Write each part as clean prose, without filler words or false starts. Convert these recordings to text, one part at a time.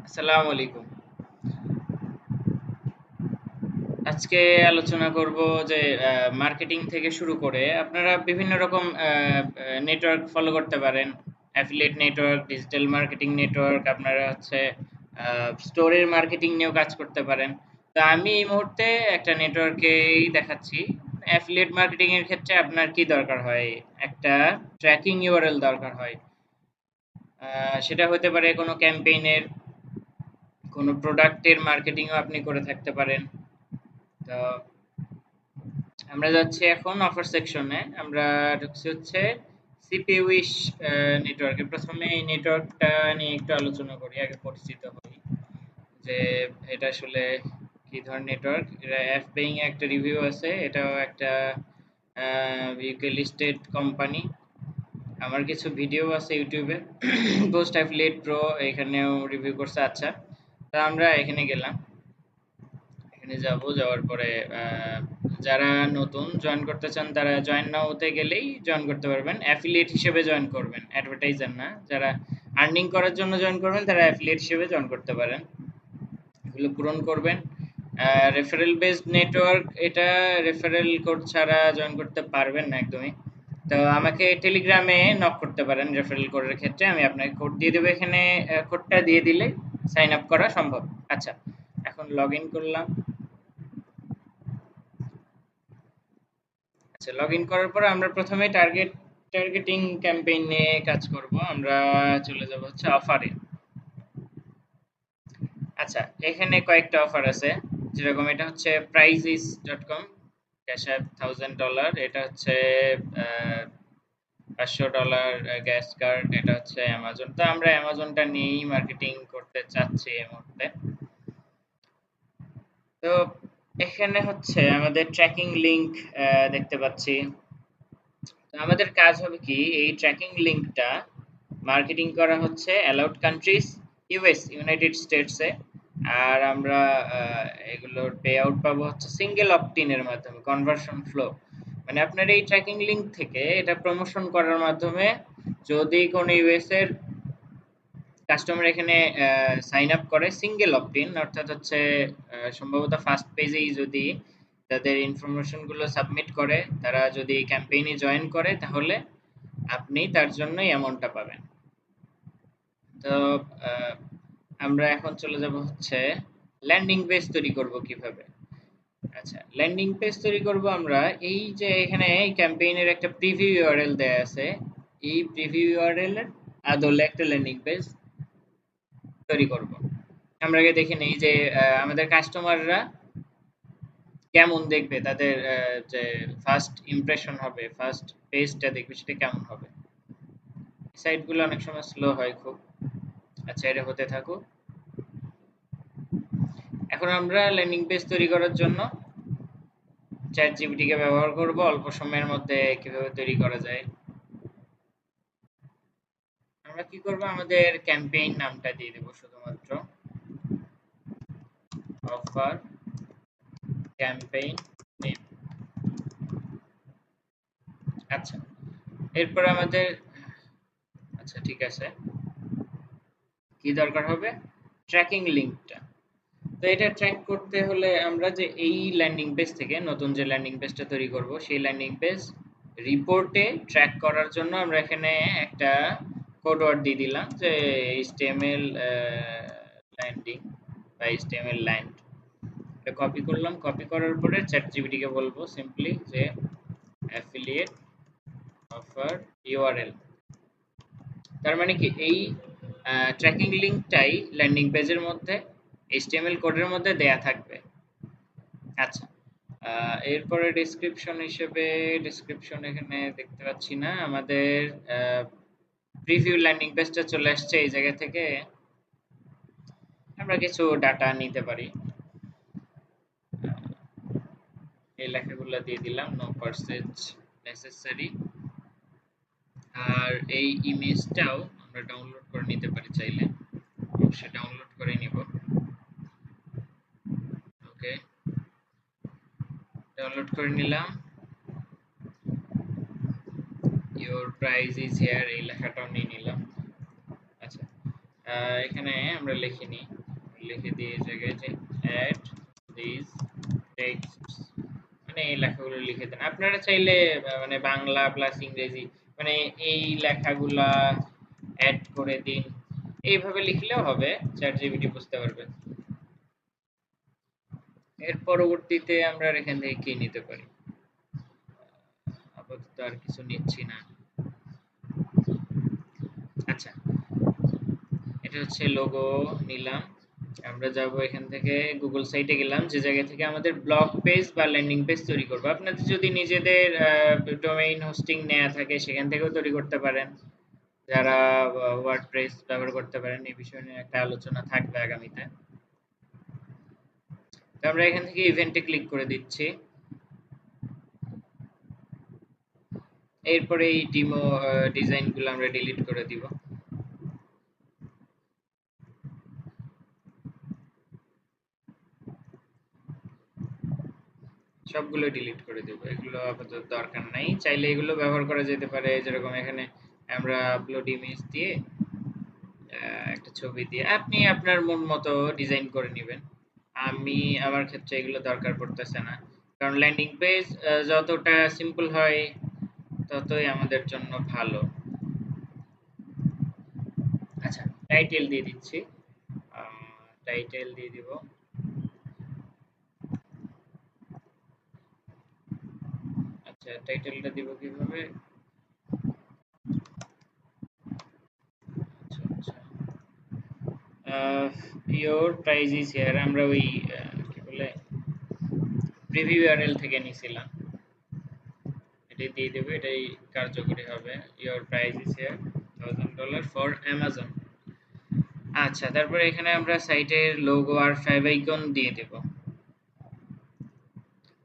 আসসালামু আলাইকুম। আজকে আলোচনা করব যে মার্কেটিং থেকে শুরু করে আপনারা বিভিন্ন রকম নেটওয়ার্ক ফলো করতে পারেন। Affiliate network, digital marketing network, আপনারা হচ্ছে স্টোরের মার্কেটিং নিয়েও কাজ করতে পারেন। তো আমি এই মুহূর্তে একটা নেটওয়ার্কেই দেখাচ্ছি। অ্যাফিলিয়েট মার্কেটিং এর ক্ষেত্রে আপনার কি দরকার হয়? একটা ট্র্যাকিং ইউআরএল দরকার হয়। সেটা হতে পারে কোনো ক্যাম্পেইনের, কোনো প্রোডাক্টের মার্কেটিংও আপনি করে থাকতে পারেন। তো আমরা যাচ্ছি এখন অফার সেকশনে। আমরা ঢুকছি হচ্ছে সিপি উইশ নেটওয়ার্কে। প্রথমে এই নেটওয়ার্কটা নিয়ে একটু আলোচনা করি, আগে পরিচিত হই যে এটা আসলে কি ধরনের নেটওয়ার্ক। এটা এফবেইং একটা রিভিউ আছে, এটাও একটা ইউকে লিস্টেড কোম্পানি। আমার কিছু ভিডিও আছে ইউটিউবে। পোস্ট অ্যাফিলিয়েট প্রো এখানেও রিভিউ করছে। আচ্ছা, তা আমরা এখানে গেলাম। এখানে যাব, যাওয়ার পরে যারা নতুন জয়েন করতে চান তারা জয়েন নাও হতে গেলেই জয়েন করতে পারবেন। অ্যাফিলিয়েট হিসেবে জয়েন করবেন, অ্যাডভার্টাইজার না। যারা আর্নিং করার জন্য জয়েন করবেন তারা অ্যাফিলিয়েট হিসেবে জয়েন করতে পারেন। এগুলো পূরণ করবেন। রেফারেল বেসড নেটওয়ার্ক, এটা রেফারেল কোড ছাড়া জয়েন করতে পারবেন না একদমই। তো আমাকে টেলিগ্রামে নক করতে পারেন রেফারেল কোডের ক্ষেত্রে, আমি আপনাকে কোড দিয়ে দেবো। এখানে কোডটা দিয়ে দিলে সাইন আপ করা সম্ভব। আচ্ছা, এখন লগ ইন করলাম। আচ্ছা, লগইন করার পর আমরা প্রথমে টার্গেটিং ক্যাম্পেইন নিয়ে কাজ করব। আমরা চলে যাব হচ্ছে অফারে। আচ্ছা, এখানে কয়েকটা অফার আছে। যেরকম এটা হচ্ছে prices.com, ক্যাশ অ্যাপ $1000, এটা হচ্ছে $500 গ্যাস কার্ড, এটা হচ্ছে অ্যামাজন। তো আমরা অ্যামাজনটা নিয়েই মার্কেটিং করতে চাচ্ছি এই মুহূর্তে। তো এখানে হচ্ছে আমাদের ট্র্যাকিং লিংক দেখতে পাচ্ছি। তো আমাদের কাজ হবে কি, এই ট্র্যাকিং লিংকটা মার্কেটিং করা হচ্ছে অ্যালাউড কান্ট্রিজ, ইউনাইটেড স্টেটসে। আর আমরা এগুলোর পে আউট পাবো হচ্ছে সিঙ্গেল অপটিন এর মাধ্যমে, কনভার্সন ফ্লো। মানে আপনার এই ট্র্যাকিং লিংক থেকে এটা প্রমোশন করার মাধ্যমে যদি কোনো ইউএস এর কাস্টমার এখানে সাইন আপ করে সিঙ্গেল অপটিন, অর্থাৎ হচ্ছে সম্ভবত ফার্স্ট পেজেই যদি তাদের ইনফরমেশন গুলো সাবমিট করে, তারা যদি ক্যাম্পেইনে জয়েন করে, তাহলে আপনি তার জন্যই অ্যামাউন্টটা পাবেন। তো আহ, আমরা এখন চলে যাব হচ্ছে ল্যান্ডিং পেজ তৈরি করব কিভাবে। আচ্ছা, ল্যান্ডিং পেজ তৈরি করব আমরা। এই যে এখানে ক্যাম্পেইনের একটা প্রিভিউ ইউআরএল দেয়া আছে, এই প্রিভিউ ইউআরএল এর আদলে একটা ল্যান্ডিং পেজ তৈরি করব। আমরা আগে দেখে নেই যে আমাদের কাস্টমাররা কেমন দেখবে, তাদের যে ফার্স্ট ইমপ্রেশন হবে, ফার্স্ট পেজটা দেখবে সেটা কেমন হবে। সাইটগুলো অনেক সময় স্লো হয় খুব। আচ্ছা, এটা হতে থাকুক। এখন আমরা ল্যান্ডিং পেজ তৈরি করার জন্য চ্যাট জিপিটিকে ব্যবহার করব। অল্প সময়ের মধ্যে কিভাবে তৈরি করা যায়। আমরা কি করব, আমাদের ক্যাম্পেইন নামটা দিয়ে দেব শুধুমাত্র অফার ক্যাম্পেইন নেম। আচ্ছা, এরপর আমাদের, আচ্ছা ঠিক আছে, কি দরকার হবে, ট্র্যাকিং লিংকটা। তো এটা ট্র্যাক করতে হলে আমরা যে এই ল্যান্ডিং পেজ থেকে নতুন যে ল্যান্ডিং পেজটা তৈরি করব, সেই ল্যান্ডিং পেজ রিপোর্টে ট্র্যাক করার জন্য আমরা এখানে একটা কোড ওয়ার্ড দিয়ে দিলাম যে এইচটিএমএল ল্যান্ডিং বা এইচটিএমএল ল্যান্ড। এটা কপি করলাম। কপি করার পরে চ্যাট জিপিটিকে বলবো সিম্পলি যে অ্যাফিলিয়েট অফার ইউআরএল। তার মানে কি, এই ট্র্যাকিং লিংকটাই ল্যান্ডিং পেজের মধ্যে এইচটিএমএল কোডের মধ্যে দেয়া থাকবে। আচ্ছা, এরপরে ডেসক্রিপশন হিসেবে, ডেসক্রিপশন এখানে দেখতে পাচ্ছি না। আমাদের প্রিভিউ ল্যান্ডিং পেজটা চলে আসছে। এই জায়গা থেকে আমরা কিছু ডাটা নিতে পারি। এই লেখাগুলো দিয়ে দিলাম, নো পারচেজ নেসেসারি। আর এই ইমেজটাও আমরা ডাউনলোড করে নিতে পারি চাইলে, অবশ্যই ডাউনলোড করে নিব। ওকে, ডাউনলোড করে নিলাম। ইওর প্রাইস ইজ হিয়ার, এই লেখাটাও নিয়ে নিলাম। আচ্ছা, এখানে আমরা লিখিনি, লিখে দিই এই জায়গায় যে add these texts, মানে এই লেখাগুলো লিখে দেন। আপনারা চাইলে মানে বাংলা প্লাস ইংরেজি মানে এই লেখাগুলা অ্যাড করে দিন, এইভাবে লিখলেও হবে, চ্যাট জিপিটি বুঝতে পারবে। এর পরবর্তীতে আমরা আর এখান থেকে কি নিতে পারি? আপাতত আর কিছু নিচ্ছি না। আচ্ছা, এটা হচ্ছে লোগো নিলাম। আমরা যাব এখান থেকে গুগল সাইটে গেলাম, যে জায়গা থেকে আমাদের ব্লগ পেজ বা ল্যান্ডিং পেজ তৈরি করব। আপনাদের যদি নিজেদের ডোমেইন হোস্টিং নেওয়া থাকে সেখান থেকেও তৈরি করতে পারেন। যারা ওয়ার্ডপ্রেস ব্যবহার করতে পারেন, এই বিষয় নিয়ে একটা আলোচনা থাকবে আগামীতে। তো আমরা এখান থেকে ইভেন্টে ক্লিক করে দিচ্ছি। এরপরে এই ডিমো ডিজাইনগুলো আমরা ডিলিট করে দিব। সবগুলো ডিলিট করে দেব, এগুলো আপাতত দরকার নাই। চাইলে এগুলো ব্যবহার করা যেতে পারে, যেরকম এখানে আমরা আপলোড ইমেজ দিয়ে একটা ছবি দিয়ে আপনি আপনার মন মতো ডিজাইন করে নেবেন। আমি আমার ক্ষেত্রে এগুলো দরকার পড়তেছে না, কারণ ল্যান্ডিং পেজ যতটা সিম্পল হয় ততই আমাদের জন্য ভালো। আচ্ছা, টাইটেল দিয়ে দিচ্ছি, টাইটেল দিয়ে দিব। আচ্ছা, টাইটেলটা দিব কিভাবে? আচ্ছা আচ্ছা, ইওর প্রাইস ইজ হিয়ার, আমরা ওই কি বলে প্রিভিউ ইউআরএল থেকে নিছিলাম, এটাই দিয়ে দেবো, এটাই কার্যকরী হবে। Your price is here $1000 for Amazon. আচ্ছা, তারপরে এখানে আমরা সাইটের লোগো আর ফেভাইকন দিয়ে দেব।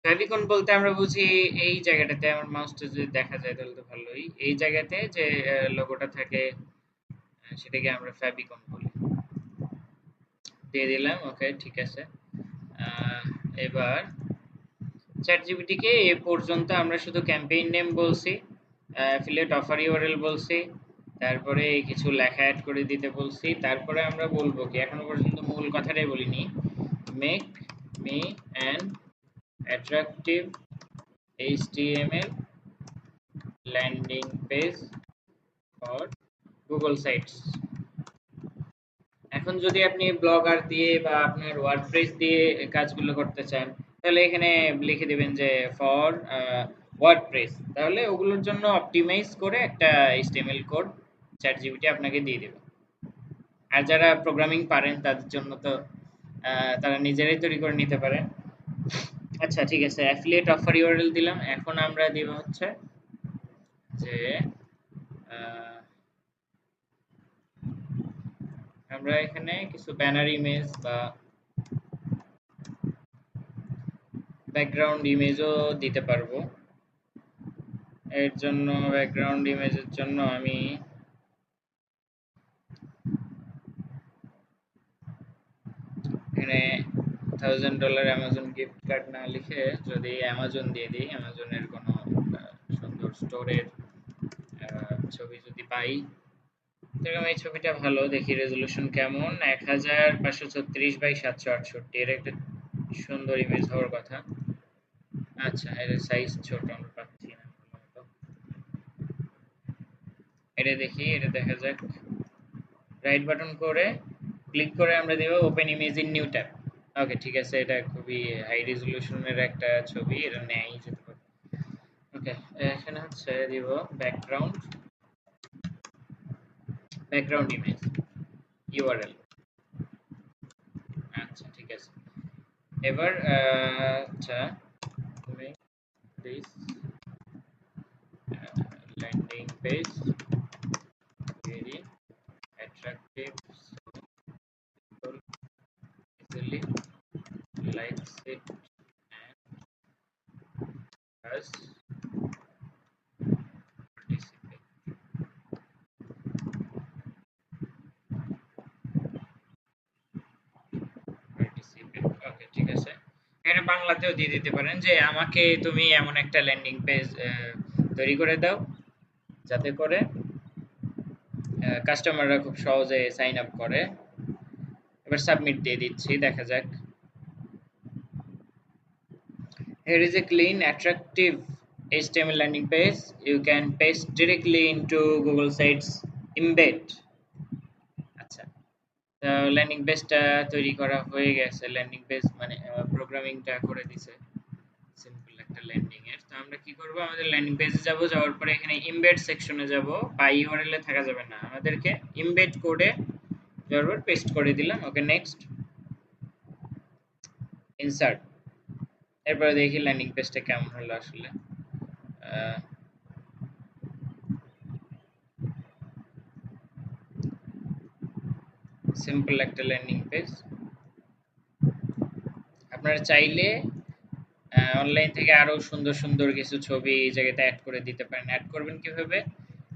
ফেভিকন বলতে আমরা বুঝি এই জায়গাটাতে, আমার মাউসটা যদি দেখা যায় তাহলে তো ভালোই, এই জায়গাতে যে লোগোটা থাকে সেটাকে আমরা ফেভিকন বলি। দিয়ে দিলাম, ওকে ঠিক আছে। এবার চ্যাট জিপিটিকে এ পর্যন্ত আমরা শুধু ক্যাম্পেইন নেম বলছি, অ্যাফিলিয়েট অফার ইউআরএল বলছি, তারপরে কিছু লেখা অ্যাড করে দিতে বলছি, তারপরে আমরা বলবো কি, এখনো পর্যন্ত মূল কথাটাই বলিনি, make me an attractive HTML landing page for Google sites. এখন যদি আপনি ব্লগার দিয়ে বা আপনার ওয়ার্ডপ্রেস দিয়ে কাজগুলো করতে চান, তাহলে এখানে লিখে দিবেন যে ফর ওয়ার্ডপ্রেস, তাহলে ওগুলোর জন্য অপটিমাইজ করে একটা এইচটিএমএল কোড চ্যাট জিপিটি আপনাকে দিয়ে দেবে। আর যারা প্রোগ্রামিং পারেন তাদের জন্য তো তারা নিজেরাই তৈরি করে নিতে পারেন। আচ্ছা ঠিক আছে, অ্যাফিলিয়েট অফার ইউআরএল দিলাম। এখন আমরা দিব হচ্ছে যে আমরা এখানে কিছু ব্যানার ইমেজ বা ব্যাকগ্রাউন্ড ইমেজও দিতে পারবো। এর জন্য ব্যাকগ্রাউন্ড ইমেজের জন্য আমি এখানে $1000 অ্যামাজন গিফট কার্ড না লিখে যদি অ্যামাজন দিয়ে দিই, অ্যামাজনের কোনো সুন্দর স্টোরের ছবি যদি পাই, যেরকম এই ছবিটা ভালো দেখি, রেজলিউশন কেমন, 1536 বাই 768, এর একটা সুন্দর ইমেজ হওয়ার কথা। আচ্ছা, এর সাইজ ছোট আমরা পাচ্ছি না, এটা দেখি, এটা দেখা যাক। রাইট বাটন করে ক্লিক করে আমরা দেব open image in new tab. Okay ঠিক আছে, এটা খুবই হাই রেজলিউশনের একটা ছবি, এটা নেয়াই যেতে পারে। ওকে, এখানে হচ্ছে দিব ব্যাকগ্রাউন্ড, ব্যাকগ্রাউন্ড ইমেজ ইউআরএল। আচ্ছা ঠিক আছে, এবার আচ্ছা make this landing page very attractive so people easily likes it and does participate. ওকে ঠিক আছে, এখানে বাংলাতেও দিয়ে দিতে পারেন যে আমাকে তুমি এমন একটা ল্যান্ডিং পেজ তৈরি করে দাও যাতে করে কাস্টমাররা খুব সহজে সাইন আপ করে। এবার সাবমিট দিয়ে দিচ্ছি, দেখা যাক। Here is a clean, attractive HTML landing page. You can paste directly into Google Sites embed. আচ্ছা, ল্যান্ডিং পেজটা তৈরি করা হয়ে গেছে। ল্যান্ডিং পেজ মানে প্রোগ্রামিংটা করে দিছে সিম্পল একটা ল্যান্ডিং এর। তো আমরা কি করব, আমাদের ল্যান্ডিং পেজে যাব, যাওয়ার পরে এখানে এমবেড সেকশনে যাব। বা ইউআরএল এ থাকা যাবে না, আমাদেরকে এমবেড কোডে যাওয়ার পর পেস্ট করে দিলাম। ওকে, নেক্সট, ইনসার্ট। এরপরে দেখি ল্যান্ডিং পেজটা কেমন হলো আসলে। সিম্পল একটা ল্যান্ডিং পেজ। আপনারা চাইলে অনলাইন থেকে আরো সুন্দর সুন্দর কিছু ছবি এই জায়গাতে অ্যাড করে দিতে পারেন। অ্যাড করবেন কিভাবে,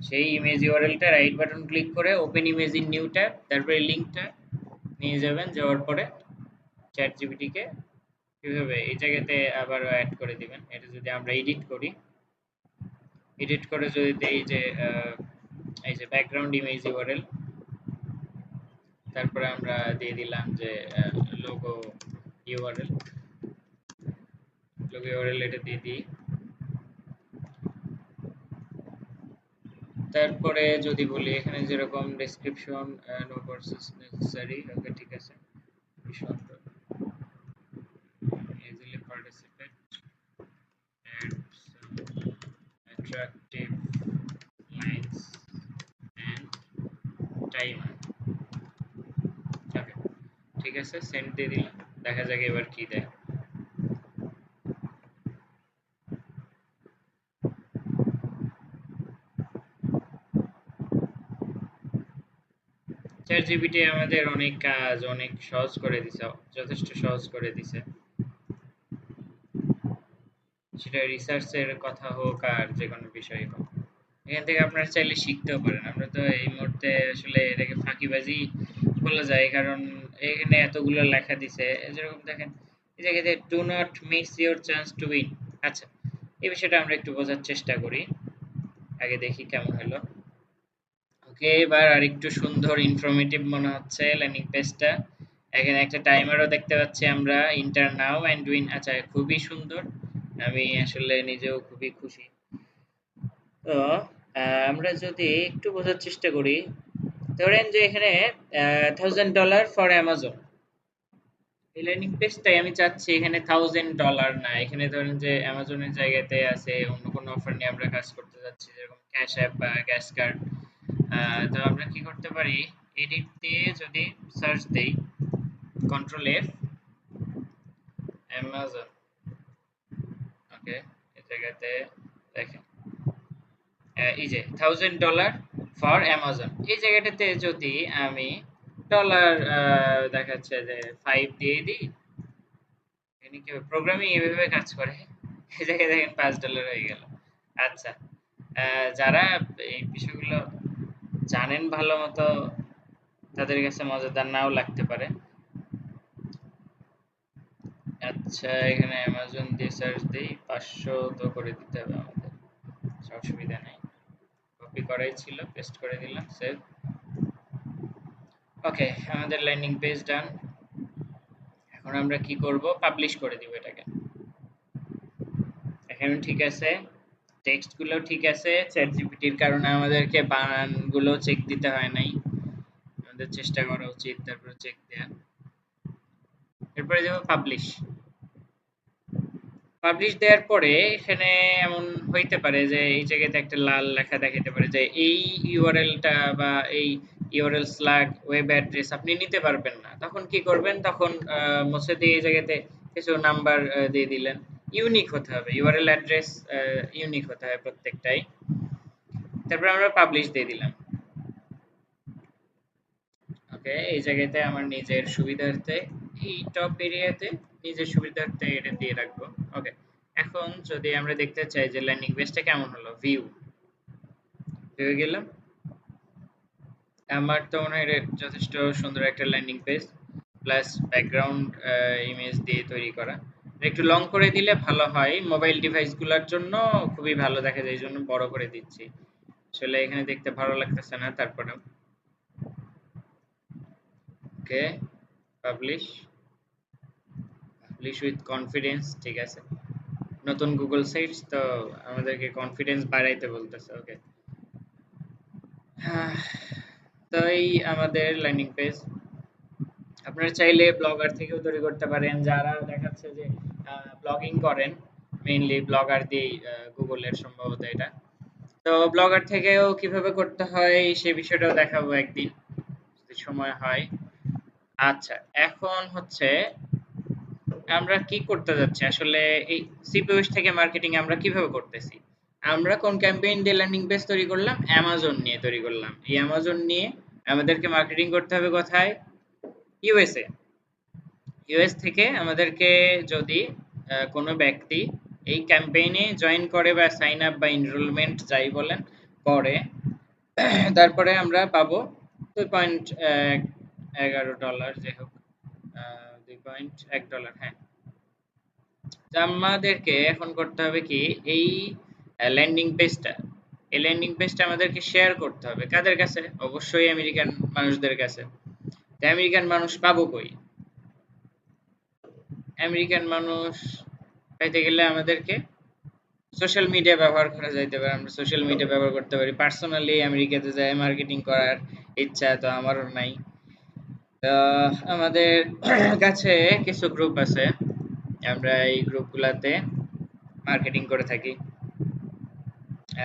সেই ইমেজ ইউআরএলটা রাইট বাটন ক্লিক করে open image in new tab, তারপরে লিংকটা নিয়ে যাবেন। যাওয়ার পরে চ্যাট জিপিটিকে কিভাবে এই জায়গাতে আবারও অ্যাড করে দিবেন। এটা যদি আমরা এডিট করি, এডিট করে যদি এই যে ব্যাকগ্রাউন্ড ইমেজ ইউআরএল, তারপরে আমরা দিয়ে দিলাম যে লোগো ইউআরএল, লোগো ইউআরএল এটা দিয়ে দিই। তারপরে যদি বলি এখানে যেরকম ডেসক্রিপশন নো প্রসেস নেসেসারি, ওকে ঠিক আছে, সুন্দর। easily participate, add some attractive lines and timer, ওকে ঠিক আছে, সেন্ড দিয়ে দিলাম। দেখা যাক এবার কি দেয়। চ্যাট জিপিটি আমাদের অনেক কাজ অনেক সহজ করে দিছে, যথেষ্ট সহজ করে দিছে। সেটা রিসার্চের কথা হোক আর যে কোনো বিষয় হোক, এখান থেকে আপনারা চাইলে শিখতেও পারেন। আমরা তো এই মুহূর্তে আসলে এটাকে ফাঁকিবাজি বলা যায়, কারণ এখানে এতগুলো লেখা দিছে। যেরকম দেখেন এই জায়গাতে do not miss your chance to win. আচ্ছা, এই বিষয়টা আমরা একটু বোঝার চেষ্টা করি। আগে দেখি কেমন হলো। ওকে, এবার আরেকটু সুন্দর ইনফরমেটিভ মনে হচ্ছে ল্যান্ডিং পেজটা। এখানে একটা টাইমারও দেখতে পাচ্ছি আমরা, ইন্টার নাও এন্ড উইন। আচ্ছা, খুবই সুন্দর, আমি আসলে নিজেও খুবই খুশি। তো আমরা যদি একটু বোঝার চেষ্টা করি, ধরেন যে এখানে $1000 ফর অ্যামাজন, এই ল্যান্ডিং পেজটাই আমি চাচ্ছি এখানে $1000 না, এখানে ধরেন যে অ্যামাজনের জায়গাতে আছে অন্য কোনো অফার নিয়ে আমরা কাজ করতে যাচ্ছি, যেরকম ক্যাশ অ্যাপ বা গ্যাস কার্ড। তো আমরা কি করতে পারি, এডিট দিয়ে যদি সার্চ দেই, কন্ট্রোল এফ, অ্যামাজন, ওকে, এই জায়গাতে দেখেন এই যে $1000 ফর অ্যামাজন, এই জায়গাটাতে যদি আমি ডলার দেখাচ্ছে যে 5 দিয়ে দিই, এখানে কি প্রোগ্রামিং এভাবে কাজ করে। এই জায়গায় দেখেন $5 হয়ে গেল। আচ্ছা, যারা এই বিষয়গুলো জানেন ভালো মতো, তাদের কাছে মজাদার নাও লাগতে পারে। আচ্ছা, এখানে অ্যামাজন দিয়ে সার্চ দেই, 500 তো করে দিতে হবে আমাদের, অসুবিধা নেই। কপি করাই ছিল, পেস্ট করে দিলাম, সেভ। ওকে, আমাদের ল্যান্ডিং পেজ ডান। এখন আমরা কি করব, পাবলিশ করে দিব এটাকে। এখানে ঠিক আছে, টেক্সট গুলো ঠিক আছে, চ্যাট জিপিটির কারণে আমাদেরকে বানানগুলো চেক দিতে হয় নাই, আমাদের চেষ্টা করা উচিত তারপর চেক দেয়া। এরপরে দেব পাবলিশ। পাবলিশ দেওয়ার পরে এখানে এমন হইতে পারে যে এই জায়গাতে একটা লাল লেখা দেখাতে পারে যে এই ইউআরএলটা বা এই ইউআরএল স্ল্যাগ ওয়েব অ্যাড্রেস আপনি নিতে পারবেন না। তখন কি করবেন, তখন মুছে দিয়ে এই জায়গাতে কিছু নাম্বার দিয়ে দিলেন। ইউনিক হতে হবে, ইউআরএল অ্যাড্রেস ইউনিক হতে হবে প্রত্যেকটাই। তারপর আমরা পাবলিশ দিয়ে দিলাম। ওকে, এই জায়গাতে আমার নিজের সুবিধার্থে এই টপ এরিয়াতে নিজের সুবিধার্থে এটা দিয়ে রাখবো। ওকে, এখন যদি আমরা দেখতে চাই যে ল্যান্ডিং পেজটা কেমন হলো, ভিউ ভিউ গেলাম। আমার তো মনে হয় এটা যথেষ্ট সুন্দর একটা landing page, plus background image দিয়ে তৈরি করা। একটু লং করে দিলে ভালো হয়, মোবাইল ডিভাইসগুলোর জন্য খুবই ভালো দেখা যায়, এই জন্য বড় করে দিচ্ছি। আসলে এখানে দেখতে ভালো লাগতেছে না, তারপরেও ওকে, পাবলিশ উইথ কনফিডেন্স, ঠিক আছে। নতুন গুগল সাইটস তো আমাদেরকে কনফিডেন্স বাড়াইতে বলতেছে। ওকে, তো এই আমাদের ল্যান্ডিং পেজ। আপনারা চাইলে ব্লগার থেকেও তৈরি করতে পারেন, যারা দেখাচ্ছে যে ব্লগিং করেন, মেইনলি ব্লগার দিয়ে গুগলের সম্ভবত এটা। তো ব্লগার থেকেও কিভাবে করতে হয় সে বিষয়টাও দেখাবো একদিন যদি সময় হয়। আচ্ছা, এখন হচ্ছে আমরা কি করতে যাচ্ছি আসলে, এই সিপিওএস থেকে মার্কেটিং আমরা কিভাবে করতেছি। আমরা কোন ক্যাম্পেইন দিয়ে ল্যান্ডিং পেজ তৈরি করলাম, অ্যামাজন নিয়ে তৈরি করলাম। এই অ্যামাজন নিয়ে আমাদেরকে মার্কেটিং করতে হবে কোথায়, ইউএসএ। ইউএস থেকে আমাদেরকে যদি কোনো ব্যক্তি এই ক্যাম্পেইনে জয়েন করে বা সাইন আপ বা এনরোলমেন্ট যাই বলেন করে, তারপরে আমরা পাবো $2.11, যাই হোক $2.1, হ্যাঁ। তো আমাদেরকে এখন করতে হবে কি, এই ল্যান্ডিং পেজটা, এই ল্যান্ডিং পেজটা আমাদেরকে শেয়ার করতে হবে কাদের কাছে, অবশ্যই আমেরিকান মানুষদের কাছে। তো আমেরিকান মানুষ পাবো কই, আমেরিকান মানুষ পাইতে গেলে আমাদেরকে সোশ্যাল মিডিয়া ব্যবহার করা যাইতে পারে। আমরা সোশ্যাল মিডিয়া ব্যবহার করতে পারি। পার্সোনালি আমেরিকাতে যাই মার্কেটিং করার ইচ্ছা তো আমারও নাই। তো আমাদের কাছে কিছু গ্রুপ আছে, আমরা এই গ্রুপগুলাতে মার্কেটিং করে থাকি।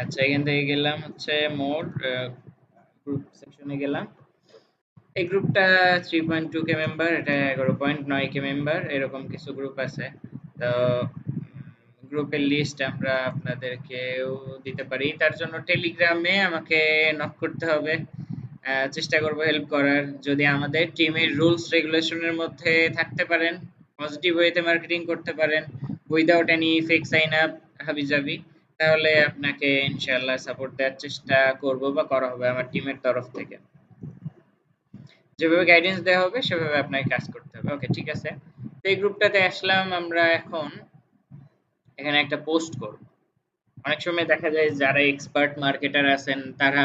আচ্ছা, এখান থেকে গেলাম হচ্ছে মোর গ্রুপ সেকশনে গেলাম। এই গ্রুপটা 3.2 কে মেম্বার, এটা 11.9 কে মেম্বার, এরকম কিছু গ্রুপ আছে। তো গ্রুপের লিস্ট আমরা আপনাদেরকেও দিতে পারি। তার জন্য টেলিগ্রামে আমাকে নক করতে হবে। চেষ্টা করব হেল্প করার। যদি আমাদের টিমের রুলস রেগুলেশনের মধ্যে থাকতে পারেন, পজিটিভ ওয়েতে মার্কেটিং করতে পারেন, without any fake sign up হাবিজাবি, তাহলে আপনাকে ইনশাআল্লাহ সাপোর্ট দেওয়ার চেষ্টা করব বা করা হবে আমার টিমের তরফ থেকে। যেভাবে গাইডেন্স দেওয়া হবে সেভাবে আপনাকে কাজ করতে হবে। ওকে, ঠিক আছে। তো এই গ্রুপটাতে আসলাম আমরা। এখন এখানে একটা পোস্ট করব। অনেক সময় দেখা যায় যারা এক্সপার্ট মার্কেটার আছেন তারা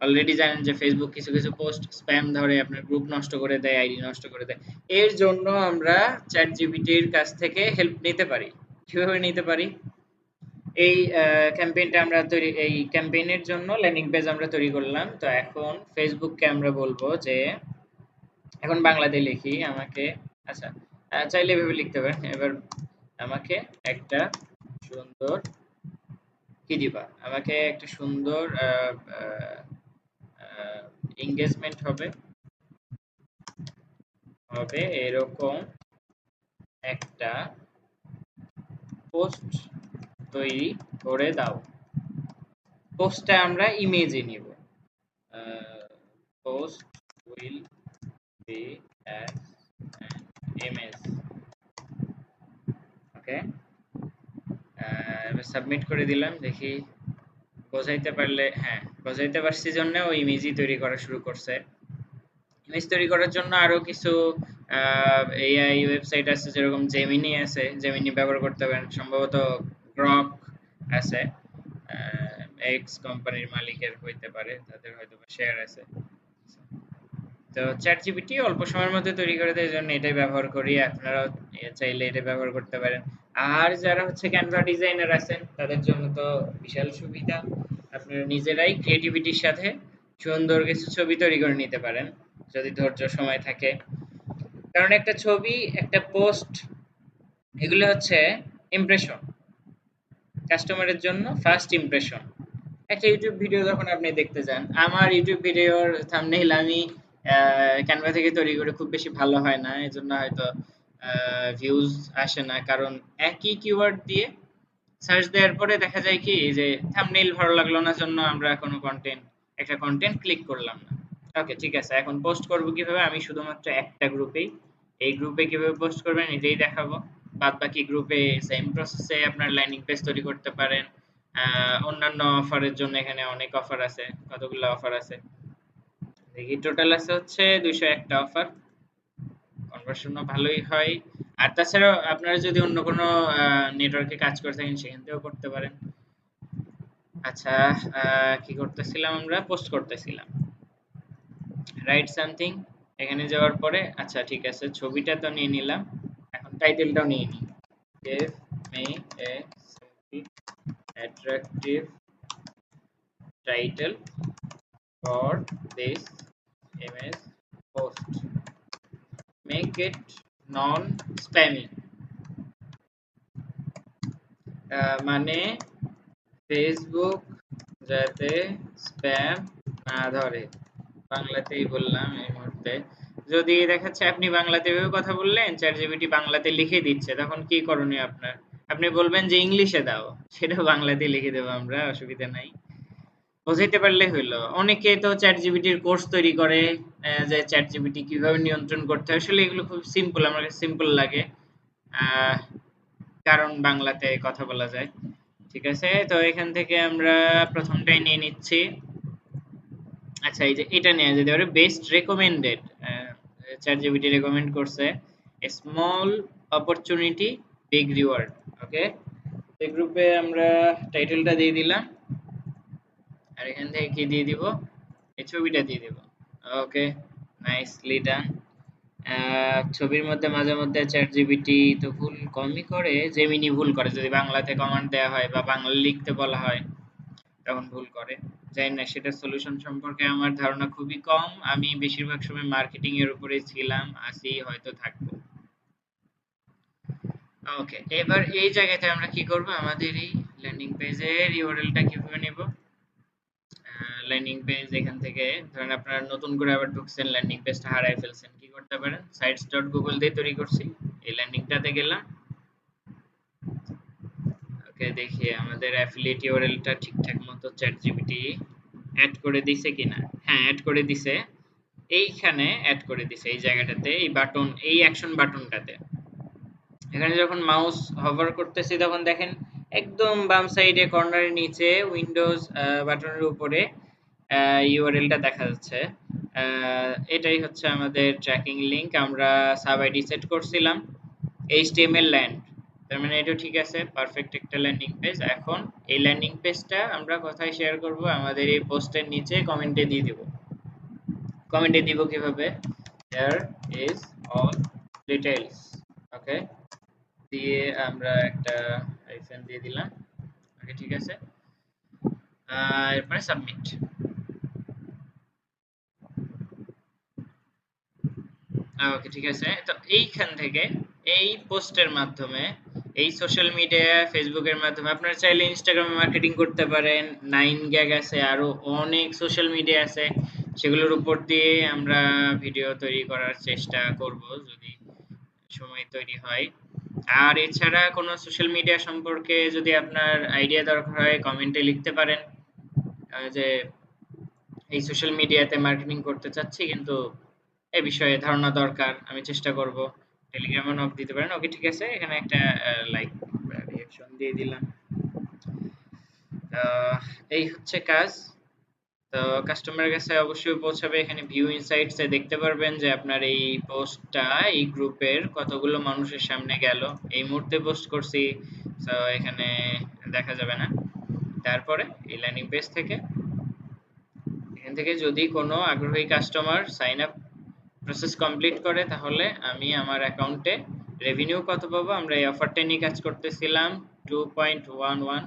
অলরেডি জানেন যে ফেসবুক কিছু কিছু পোস্ট স্প্যাম ধরে, আপনার গ্রুপ নষ্ট করে দেয়, আইডি নষ্ট করে দেয়। এর জন্য আমরা চ্যাট জিপিটির কাছ থেকে হেল্প নিতে পারি। কিভাবে নিতে পারি, এই ক্যাম্পেইনটা আমরা তৈরি, এই ক্যাম্পেইনের জন্য ল্যান্ডিং পেজ আমরা তৈরি করলাম। তো এখন ফেসবুককে আমরা বলবো যে, এখন বাংলাতে লিখি আমাকে, আচ্ছা চাইলে এভাবে লিখতে পারেন। এবার আমাকে একটা সুন্দর কি দিবা, আমাকে একটা সুন্দর এঙ্গেজমেন্ট হবে হবে এরকম একটা পোস্ট তৈরি করে দাও। পোস্টটা আমরা ইমেজে নিব। Post will be as an image. Okay, এবার সাবমিট করে দিলাম। দেখি বোঝাইতে পারলে, হ্যাঁ বোঝাইতে পারছি জন্য ও ইমেজই তৈরি করা শুরু করছে। ইমেজ তৈরি করার জন্য আরো কিছু এআই ওয়েবসাইট আছে, যেরকম জেমিনি আছে, জেমিনি ব্যবহার করতে পারেন। সম্ভবত গ্রক আছে, এক্স কোম্পানির মালিকের হইতে পারে, তাদের হয়তো শেয়ার আছে। তো চ্যাট জিপিটি অল্প সময়ের মধ্যে তৈরি করে দেয়, জন্য এটাই ব্যবহার করি। আপনারাও চাইলে এটা ব্যবহার করতে পারেন। আর যারা হচ্ছে ক্যানভা ডিজাইনার আছেন তাদের জন্য তো বিশাল সুবিধা, আপনারা নিজেরাই ক্রিয়েটিভিটির সাথে সুন্দর কিছু ছবি তৈরি করে নিতে পারেন যদি ধৈর্য সময় থাকে। কারণ একটা ছবি, একটা পোস্ট, এগুলো হচ্ছে ইমপ্রেশন, কাস্টমারের জন্য ফার্স্ট ইমপ্রেশন। একটা ইউটিউব ভিডিও যখন আপনি দেখতে যান, আমার ইউটিউব ভিডিওর থাম্বনেইল আমি ক্যানভা থেকে তৈরি করে খুব বেশি ভালো হয় না, এজন্য হয়তো ভিউজ আসে না। কারণ একই কিওয়ার্ড দিয়ে সার্চ দেওয়ার পরে দেখা যায় কি যে থাম্বনেইল ভালো লাগলো না, জন্য আমরা কোনো একটা কন্টেন্ট ক্লিক করলাম না। ওকে, ঠিক আছে। এখন পোস্ট করব কিভাবে, আমি শুধুমাত্র একটা গ্রুপেই, এই গ্রুপে কিভাবে পোস্ট করবেন এটাই দেখাবো। বাদ বাকি গ্রুপে সেম প্রসেসে আপনার ল্যান্ডিং পেজ তৈরি করতে পারেন। অন্যান্য অফারের জন্য এখানে অনেক অফার আছে, কতগুলো অফার আছে দেখি। টোটাল আছে হচ্ছে 201টা অফার, কনভার্সনও ভালোই হয়। আর তাছাড়াও আপনারা যদি অন্য কোনো নেটওয়ার্কে কাজ করে থাকেন সেখান থেকেও করতে পারেন। আচ্ছা, কি করতেছিলাম, আমরা পোস্ট করতেছিলাম। রাইট সামথিং, এখানে যাওয়ার পরে আচ্ছা ঠিক আছে, ছবিটা তো নিয়ে নিলাম, এখন টাইটেলটাও নিয়ে নিই। Give me a simple, attractive title for this image post. Make it non-spammy. মানে ফেসবুক যাতে স্প্যাম না ধরে, বাংলাতেই বললাম এই মুহূর্তে। যদি দেখাচ্ছে আপনি বাংলাতে এভাবে কথা বললেন, চ্যাট জিপিটি বাংলাতে লিখে দিচ্ছে, তখন কি করণীয় আপনার? আপনি বলবেন যে ইংলিশে দাও, সেটা বাংলাতে লিখে দেবো আমরা, অসুবিধা নাই। বোঝাইতে পারলে হইলো। অনেকে তো চ্যাট জিপিটির কোর্স তৈরি করে, যে চ্যাট জিপিটি কিভাবে নিয়ন্ত্রণ করতে হয়। আসলে এগুলো খুব সিম্পল, আমার কাছে সিম্পল লাগে। আহ, কারণ বাংলাতে কথা বলা যায়। ঠিক আছে, তো এখান থেকে আমরা প্রথমটাই নিয়ে নিচ্ছি। আচ্ছা, এই যে এটা নেওয়া যেতে পারে, best recommended. Chat GPT recommend করছে স্মল অপরচুনিটি বিগ রিওয়ার্ড। ওকে, এই গ্রুপে আমরা টাইটেলটা দিয়ে দিলাম, আর এখান থেকে কি দিয়ে দিব, এই ছবিটা দিয়ে দিব। ওকে, নাইসলি ডান। ছবির মধ্যে মাঝে মধ্যে চ্যাট জিপিটি তো ভুল কমই করে, জেমিনি ভুল করে যদি বাংলাতে কমান্ড দেওয়া হয় বা বাংলা লিখতে বলা হয়, তখন ভুল করে। জানি না, সেটার সলিউশন সম্পর্কে আমার ধারণা খুবই কম। আমি বেশিরভাগ সময় মার্কেটিং এর উপরে ছিলাম, আছি, হয়তো থাকবো। ওকে, এবার এই জায়গাতে আমরা কি করব, আমাদের এই ল্যান্ডিং পেজের ইউআরএলটা কিভাবে নেব। ল্যান্ডিং পেজ এখান থেকে ধরেন আপনারা নতুন করে আবার ঢুকছেন, ল্যান্ডিং পেজটা হারায় ফেলছেন, কি করতে পারেন, sites.google দিয়ে তৈরি করছি, এই ল্যান্ডিংটাতে গেলাম। ওকে, দেখি আমাদের অ্যাফিলিয়েট ইউআরএলটা ঠিকঠাক মতো চ্যাট জিপিটি অ্যাড করে দিছে কিনা। হ্যাঁ, অ্যাড করে দিছে। এইখানে অ্যাড করে দিছে, এই জায়গাটাতে, এই বাটন, এই অ্যাকশন বাটনটাতে। এখানে যখন মাউস হভার করতেছি তখন দেখেন একদম বাম সাইডে কর্নারের নিচে উইন্ডোজ বাটনের উপরে ইউআরএলটা দেখা যাচ্ছে। এটাই হচ্ছে আমাদের ট্র্যাকিং লিংক। আমরা সাব আইডি সেট করছিলাম এইচটিএমএল ল্যান্ড, তার মানে এটা ঠিক আছে, পারফেক্ট একটা ল্যান্ডিং পেজ। এখন এই ল্যান্ডিং পেজটা আমরা কোথায় শেয়ার করব, আমাদের এই পোস্টের নিচে কমেন্টে দিয়ে দিব। কমেন্টে দিব কিভাবে, here is all details। ওকে, দিয়ে আমরা একটা হাইফেন দিয়ে দিলাম। ওকে, ঠিক আছে, এরপরে সাবমিট। ওকে, ঠিক আছে, তো এইখান থেকে এই পোস্টের মাধ্যমে, এই সোশ্যাল মিডিয়া ফেসবুকের মাধ্যমে আপনারা চাইলে ইনস্টাগ্রামে মার্কেটিং করতে পারেন, 9gag আছে, আরো অনেক সোশ্যাল মিডিয়া আছে, সেগুলোর উপর দিয়ে আমরা ভিডিও তৈরি করার চেষ্টা করব যদি সময় তৈরি হয়। আর এছাড়া কোনো সোশ্যাল মিডিয়া সম্পর্কে যদি আপনার আইডিয়া দরকার হয়, কমেন্টে লিখতে পারেন যে এই সোশ্যাল মিডিয়াতে মার্কেটিং করতে চাচ্ছি, কিন্তু এই বিষয়ে ধারণা দরকার, আমি চেষ্টা করব। টেলিগ্রামে নক দিতে পারেন। ওকে, ঠিক আছে, এখানে একটা লাইক রিঅ্যাকশন দিয়ে দিলাম। আহ, এই হচ্ছে কাজ। তো কাস্টমারের কাছে অবশ্যই পৌঁছাবে। এখানে ভিউ ইনসাইটস এ দেখতে পারবেন যে আপনার এই পোস্টটা এই গ্রুপের কতগুলো মানুষের সামনে গেল। এই মুহূর্তে পোস্ট করছি, তো এখানে দেখা যাবে না। তারপরে এই ল্যান্ডিং পেজ থেকে, এখান থেকে যদি কোনো আগ্রহী customer sign up process complete করে, তাহলে আমি আমার অ্যাকাউন্টে রেভিনিউ কত পাবো, আমরা এই অফারটা নিয়ে কাজ করতেছিলাম, $2.11।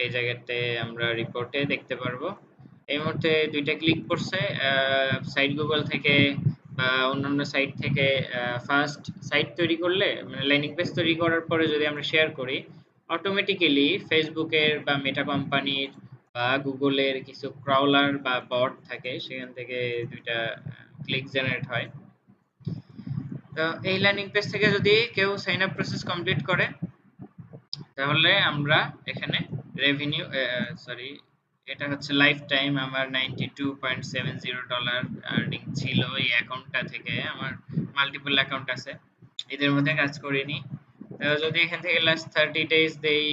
এই জায়গাতে আমরা রিপোর্টে দেখতে পারবো। এই মুহূর্তে দুইটা ক্লিক করছে, সাইট গুগল থেকে বা অন্যান্য সাইট থেকে। ফার্স্ট সাইট তৈরি করলে, মানে ল্যান্ডিং পেজ তৈরি করার পরে যদি আমরা শেয়ার করি, অটোমেটিক্যালি ফেসবুকের বা মেটা কোম্পানির বা গুগলের কিছু ক্রাউলার বা বট থাকে, সেখান থেকে দুইটা ক্লিক জেনারেট হয়। তো এই ল্যান্ডিং পেজ থেকে যদি কেউ সাইন আপ প্রসেস কমপ্লিট করে, তাহলে আমরা এখানে রেভিনিউ, সরি, এটা হচ্ছে লাইফ টাইম আমার $92.70 আর্নিং ছিল এই অ্যাকাউন্টটা থেকে। আমার মাল্টিপল অ্যাকাউন্ট আছে, এদের মধ্যে কাজ করিনি। যদি এখান থেকে লাস্ট 30 ডেজ দেই,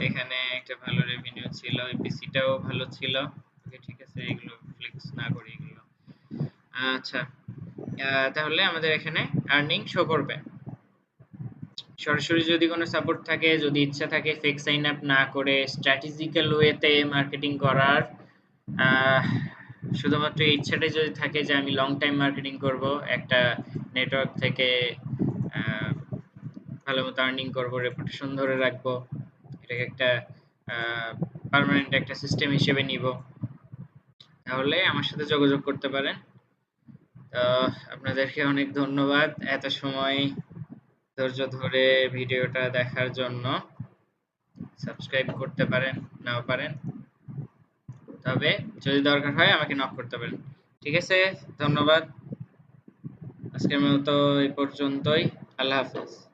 এখানে একটা ভালো রেভিনিউ ছিল, এপিসিটাও ভালো ছিল। ওকে, ঠিক আছে, এগুলো ফ্লেক্স না করি এগুলো। আচ্ছা, তাহলে আমাদের এখানে আর্নিং শো করবে। সরাসরি যদি কোনো সাপোর্ট থাকে, যদি ইচ্ছা থাকে ফেক সাইন আপ না করে স্ট্র্যাটেজিক্যাল ওয়েতে মার্কেটিং করার, আহ, শুধুমাত্র এই ইচ্ছাটাই যদি থাকে যে আমি লং টাইম মার্কেটিং করব, একটা নেটওয়ার্ক থেকে আহ, ভালো মতো আর্নিং করব, রেপুটেশন ধরে রাখবো, এটাকে একটা পার্মানেন্ট একটা সিস্টেম হিসেবে নিব, তাহলে আমার সাথে যোগাযোগ করতে পারেন। তো আপনাদেরকে অনেক ধন্যবাদ এত সময় ধৈর্য ধরে ভিডিওটা দেখার জন্য। সাবস্ক্রাইব করতে পারেন, নাও পারেন, তবে যদি দরকার হয় আমাকে নক করতে পারেন। ঠিক আছে, ধন্যবাদ। আজকের মতো এই পর্যন্তই। আল্লাহ হাফেজ।